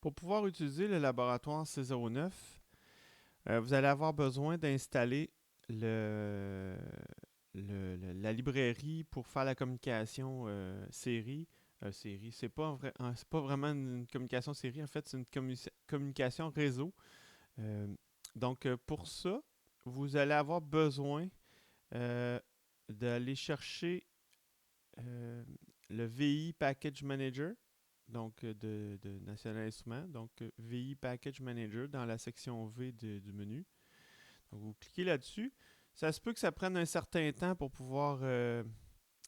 Pour pouvoir utiliser le laboratoire C09, vous allez avoir besoin d'installer le, la librairie pour faire la communication série. Série, c'est pas vraiment une communication série, en fait, c'est une communication réseau. Euh, pour ça, vous allez avoir besoin euh, d'aller chercher euh, le VI Package Manager, de National Instruments, VI Package Manager dans la section V du menu. Donc vous cliquez là-dessus. Ça se peut que ça prenne un certain temps pour pouvoir le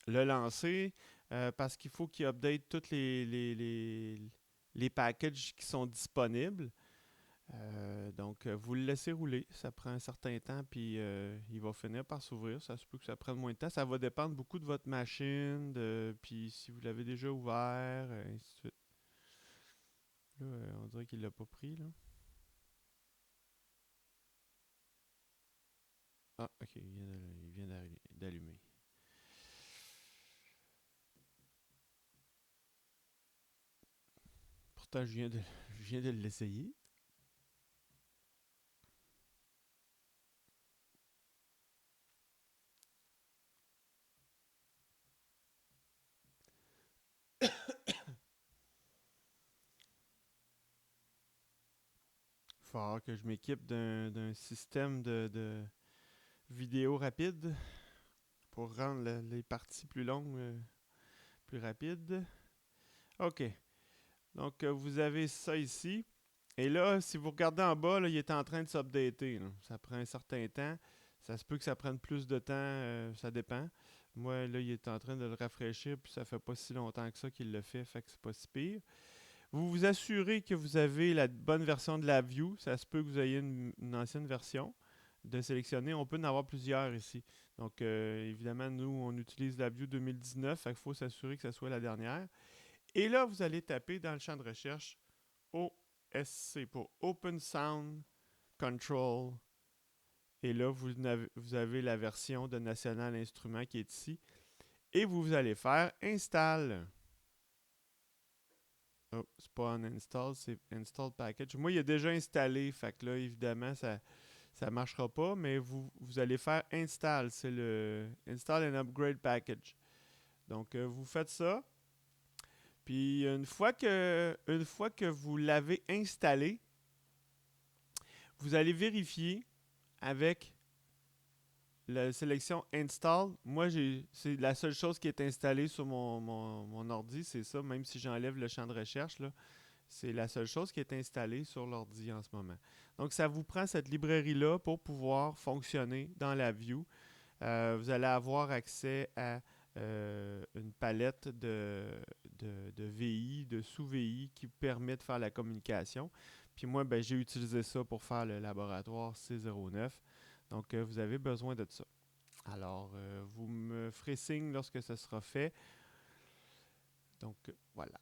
lancer parce qu'il faut qu'il update tous les packages qui sont disponibles. Vous le laissez rouler. Ça prend un certain temps, puis il va finir par s'ouvrir. Ça se peut que ça prenne moins de temps. Ça va dépendre beaucoup de votre machine, puis si vous l'avez déjà ouvert, ainsi de suite. Là, on dirait qu'il l'a pas pris, là. Ah, ok, il vient d'allumer. Pourtant, je viens de l'essayer. Il faut falloir que je m'équipe d'un système de vidéo rapide pour rendre les parties plus longues, plus rapides. OK. Vous avez ça ici. Et là, si vous regardez en bas, là, il est en train de s'updater. Ça prend un certain temps. Ça se peut que ça prenne plus de temps, ça dépend. Moi, là, il est en train de le rafraîchir, puis ça fait pas si longtemps que ça qu'il le fait que c'est pas si pire. Vous vous assurez que vous avez la bonne version de la View. Ça se peut que vous ayez une ancienne version de sélectionner. On peut en avoir plusieurs ici. Évidemment, nous, on utilise la View 2019. Fait qu'il faut s'assurer que ce soit la dernière. Et là, vous allez taper dans le champ de recherche OSC pour Open Sound Control. Et là, vous avez la version de National Instrument qui est ici. Et vous allez faire Install. Oh, c'est pas un install, c'est install package. Moi, il est déjà installé, fait que là, évidemment, ça marchera pas, mais vous allez faire install, c'est le install and upgrade package. Vous faites ça, puis une fois que vous l'avez installé, vous allez vérifier avec la sélection install. Moi, c'est la seule chose qui est installée sur mon ordi, c'est ça, même si j'enlève le champ de recherche, là. C'est la seule chose qui est installée sur l'ordi en ce moment. Donc, ça vous prend cette librairie-là pour pouvoir fonctionner dans la view. Vous allez avoir accès à une palette de VI, de sous-VI qui permet de faire la communication. Puis moi, ben, j'ai utilisé ça pour faire le laboratoire C09. Vous avez besoin de ça. Alors, vous me ferez signe lorsque ce sera fait. Voilà.